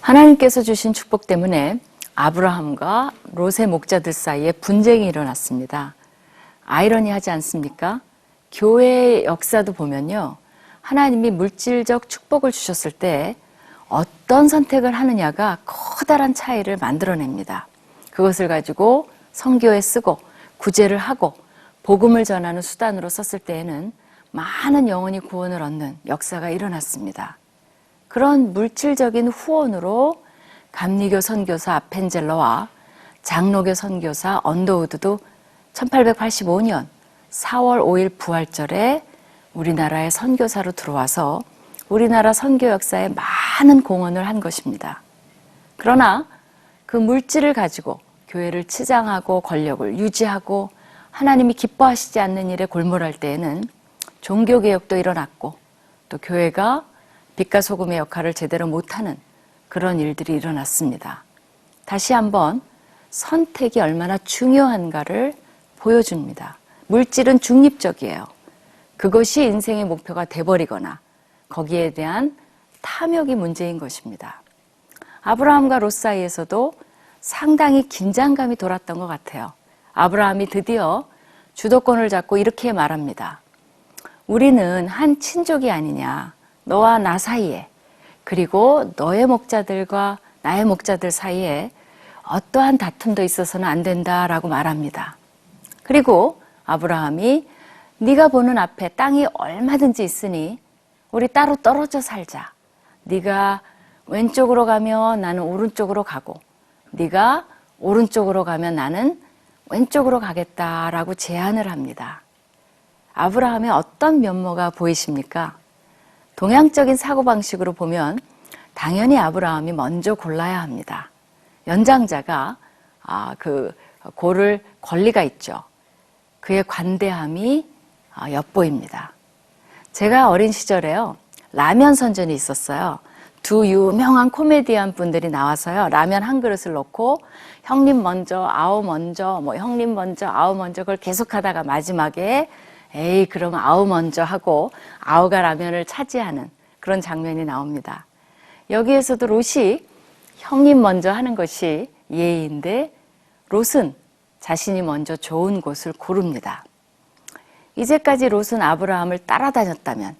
하나님께서 주신 축복 때문에 아브라함과 롯의 목자들 사이에 분쟁이 일어났습니다. 아이러니하지 않습니까? 교회의 역사도 보면요, 하나님이 물질적 축복을 주셨을 때 어떤 선택을 하느냐가 커다란 차이를 만들어냅니다. 그것을 가지고 선교에 쓰고 구제를 하고 복음을 전하는 수단으로 썼을 때에는 많은 영혼이 구원을 얻는 역사가 일어났습니다. 그런 물질적인 후원으로 감리교 선교사 아펜젤러와 장로교 선교사 언더우드도 1885년 4월 5일 부활절에 우리나라의 선교사로 들어와서 우리나라 선교 역사에 많은 공헌을 한 것입니다. 그러나 그 물질을 가지고 교회를 치장하고 권력을 유지하고 하나님이 기뻐하시지 않는 일에 골몰할 때에는 종교개혁도 일어났고 또 교회가 빛과 소금의 역할을 제대로 못하는 그런 일들이 일어났습니다. 다시 한번 선택이 얼마나 중요한가를 보여줍니다. 물질은 중립적이에요. 그것이 인생의 목표가 돼버리거나 거기에 대한 탐욕이 문제인 것입니다. 아브라함과 롯 사이에서도 상당히 긴장감이 돌았던 것 같아요. 아브라함이 드디어 주도권을 잡고 이렇게 말합니다. 우리는 한 친족이 아니냐. 너와 나 사이에, 그리고 너의 목자들과 나의 목자들 사이에 어떠한 다툼도 있어서는 안 된다라고 말합니다. 그리고 아브라함이 네가 보는 앞에 땅이 얼마든지 있으니 우리 따로 떨어져 살자. 네가 왼쪽으로 가면 나는 오른쪽으로 가고 네가 오른쪽으로 가면 나는 왼쪽으로 가겠다라고 제안을 합니다. 아브라함의 어떤 면모가 보이십니까? 동양적인 사고방식으로 보면 당연히 아브라함이 먼저 골라야 합니다. 연장자가 고를 권리가 있죠. 그의 관대함이 엿보입니다. 제가 어린 시절에요, 라면 선전이 있었어요. 두 유명한 코미디언 분들이 나와서요, 라면 한 그릇을 넣고 형님 먼저, 아우 먼저, 형님 먼저, 아우 먼저 그걸 계속하다가 마지막에 에이 그럼 아우 먼저 하고 아우가 라면을 차지하는 그런 장면이 나옵니다. 여기에서도 롯이 형님 먼저 하는 것이 예의인데 롯은 자신이 먼저 좋은 곳을 고릅니다. 이제까지 롯은 아브라함을 따라다녔다면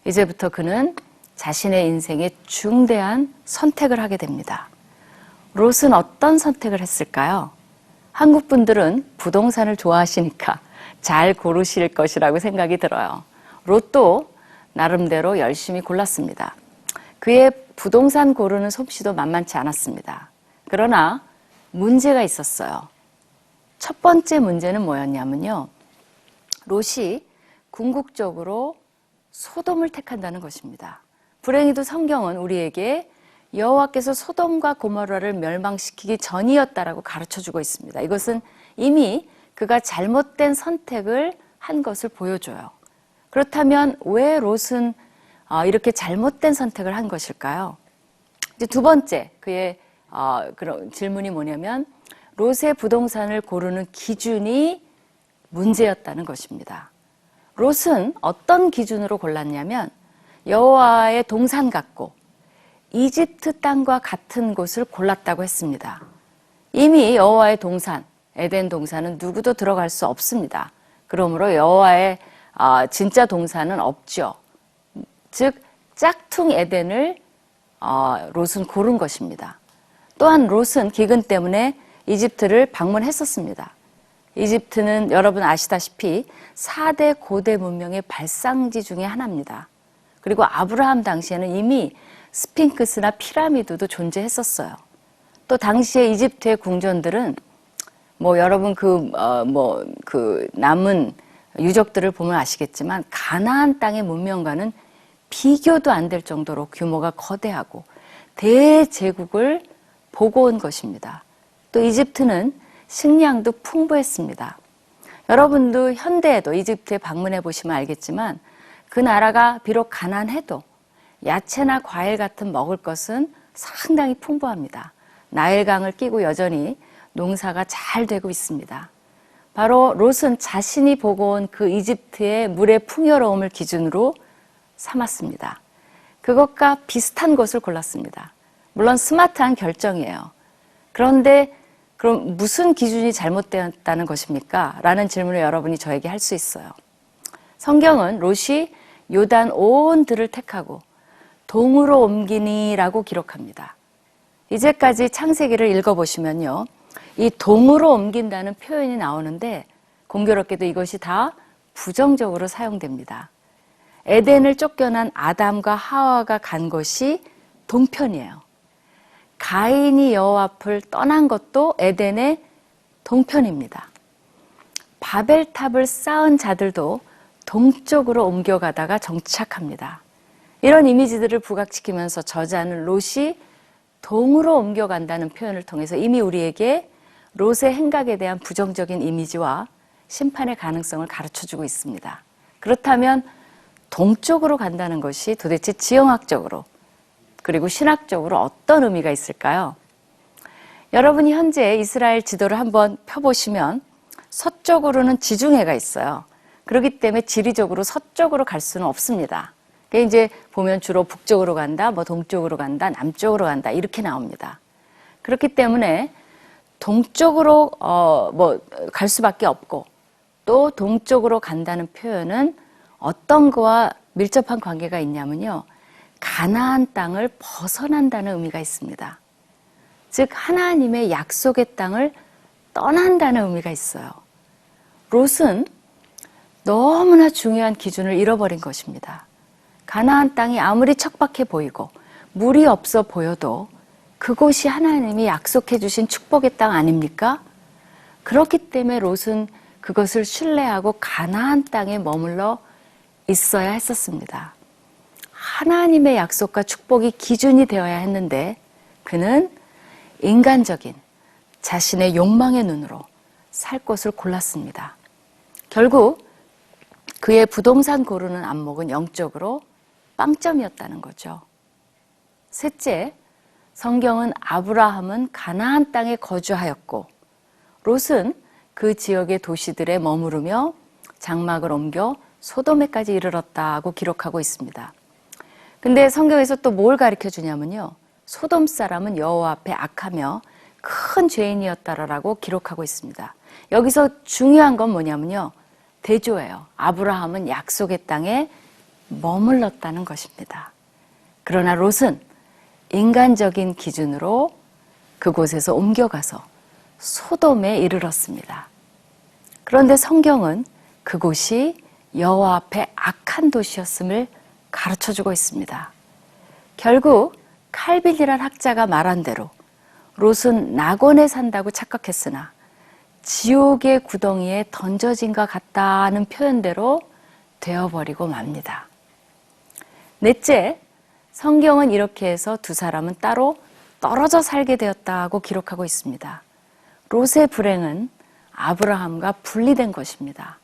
이제부터 그는 자신의 인생에 중대한 선택을 하게 됩니다. 롯은 어떤 선택을 했을까요? 한국 분들은 부동산을 좋아하시니까 잘 고르실 것이라고 생각이 들어요. 롯도 나름대로 열심히 골랐습니다. 그의 부동산 고르는 솜씨도 만만치 않았습니다. 그러나 문제가 있었어요. 첫 번째 문제는 뭐였냐면요, 롯이 궁극적으로 소돔을 택한다는 것입니다. 불행히도 성경은 우리에게 여호와께서 소돔과 고모라를 멸망시키기 전이었다라고 가르쳐주고 있습니다. 이것은 이미 그가 잘못된 선택을 한 것을 보여줘요. 그렇다면 왜 롯은 이렇게 잘못된 선택을 한 것일까요? 이제 두 번째 그의 그런 질문이 뭐냐면 롯의 부동산을 고르는 기준이 문제였다는 것입니다. 롯은 어떤 기준으로 골랐냐면 여호와의 동산 같고 이집트 땅과 같은 곳을 골랐다고 했습니다. 이미 여호와의 동산, 에덴 동산은 누구도 들어갈 수 없습니다. 그러므로 여호와의 진짜 동산은 없죠. 즉 짝퉁 에덴을 롯은 고른 것입니다. 또한 롯은 기근 때문에 이집트를 방문했었습니다. 이집트는 여러분 아시다시피 4대 고대 문명의 발상지 중에 하나입니다. 그리고 아브라함 당시에는 이미 스핑크스나 피라미드도 존재했었어요. 또 당시에 이집트의 궁전들은 여러분 그 남은 유적들을 보면 아시겠지만 가나안 땅의 문명과는 비교도 안 될 정도로 규모가 거대하고 대제국을 보고 온 것입니다. 또 이집트는 식량도 풍부했습니다. 여러분도 현대에도 이집트에 방문해 보시면 알겠지만 그 나라가 비록 가난해도 야채나 과일 같은 먹을 것은 상당히 풍부합니다. 나일강을 끼고 여전히 농사가 잘 되고 있습니다. 바로 롯은 자신이 보고 온 그 이집트의 물의 풍요로움을 기준으로 삼았습니다. 그것과 비슷한 곳을 골랐습니다. 물론 스마트한 결정이에요. 그런데 그럼 무슨 기준이 잘못되었다는 것입니까? 라는 질문을 여러분이 저에게 할 수 있어요. 성경은 롯이 요단 온 들을 택하고 동으로 옮기니라고 기록합니다. 이제까지 창세기를 읽어보시면요. 이 동으로 옮긴다는 표현이 나오는데 공교롭게도 이것이 다 부정적으로 사용됩니다. 에덴을 쫓겨난 아담과 하와가 간 것이 동편이에요. 가인이 여호와 앞을 떠난 것도 에덴의 동편입니다. 바벨탑을 쌓은 자들도 동쪽으로 옮겨가다가 정착합니다. 이런 이미지들을 부각시키면서 저자는 롯이 동으로 옮겨간다는 표현을 통해서 이미 우리에게 롯의 행각에 대한 부정적인 이미지와 심판의 가능성을 가르쳐주고 있습니다. 그렇다면 동쪽으로 간다는 것이 도대체 지형학적으로 그리고 신학적으로 어떤 의미가 있을까요? 여러분이 현재 이스라엘 지도를 한번 펴보시면 서쪽으로는 지중해가 있어요. 그렇기 때문에 지리적으로 서쪽으로 갈 수는 없습니다. 이제 보면 주로 북쪽으로 간다, 뭐 동쪽으로 간다, 남쪽으로 간다 이렇게 나옵니다. 그렇기 때문에 동쪽으로 갈 수밖에 없고 또 동쪽으로 간다는 표현은 어떤 거와 밀접한 관계가 있냐면요. 가나안 땅을 벗어난다는 의미가 있습니다. 즉 하나님의 약속의 땅을 떠난다는 의미가 있어요. 롯은 너무나 중요한 기준을 잃어버린 것입니다. 가나안 땅이 아무리 척박해 보이고 물이 없어 보여도 그곳이 하나님이 약속해 주신 축복의 땅 아닙니까? 그렇기 때문에 롯은 그것을 신뢰하고 가나안 땅에 머물러 있어야 했었습니다. 하나님의 약속과 축복이 기준이 되어야 했는데 그는 인간적인 자신의 욕망의 눈으로 살 곳을 골랐습니다. 결국 그의 부동산 고르는 안목은 영적으로 빵점이었다는 거죠. 셋째, 성경은 아브라함은 가나안 땅에 거주하였고 롯은 그 지역의 도시들에 머무르며 장막을 옮겨 소돔에까지 이르렀다고 기록하고 있습니다. 근데 성경에서 또 뭘 가르쳐 주냐면요. 소돔 사람은 여호와 앞에 악하며 큰 죄인이었다라고 기록하고 있습니다. 여기서 중요한 건 뭐냐면요. 대조예요. 아브라함은 약속의 땅에 머물렀다는 것입니다. 그러나 롯은 인간적인 기준으로 그곳에서 옮겨가서 소돔에 이르렀습니다. 그런데 성경은 그곳이 여호와 앞에 악한 도시였음을 가르쳐주고 있습니다. 결국 칼빈이란 학자가 말한 대로 롯은 낙원에 산다고 착각했으나 지옥의 구덩이에 던져진 것 같다는 표현대로 되어버리고 맙니다. 넷째, 성경은 이렇게 해서 두 사람은 따로 떨어져 살게 되었다고 기록하고 있습니다. 롯의 불행은 아브라함과 분리된 것입니다.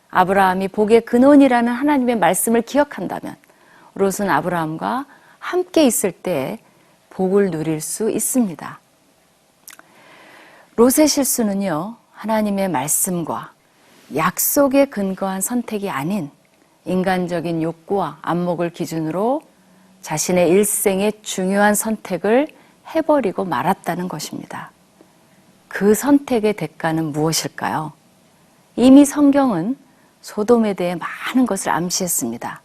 아브라함이 복의 근원이라는 하나님의 말씀을 기억한다면 롯은 아브라함과 함께 있을 때 복을 누릴 수 있습니다. 롯의 실수는요, 하나님의 말씀과 약속에 근거한 선택이 아닌 인간적인 욕구와 안목을 기준으로 자신의 일생의 중요한 선택을 해버리고 말았다는 것입니다. 그 선택의 대가는 무엇일까요? 이미 성경은 소돔에 대해 많은 것을 암시했습니다.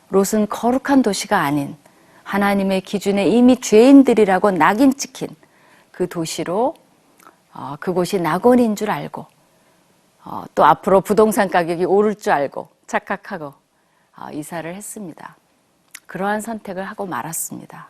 롯은 거룩한 도시가 아닌 하나님의 기준에 이미 죄인들이라고 낙인 찍힌 그 도시로 그곳이 낙원인 줄 알고 또 앞으로 부동산 가격이 오를 줄 알고 착각하고 이사를 했습니다. 그러한 선택을 하고 말았습니다.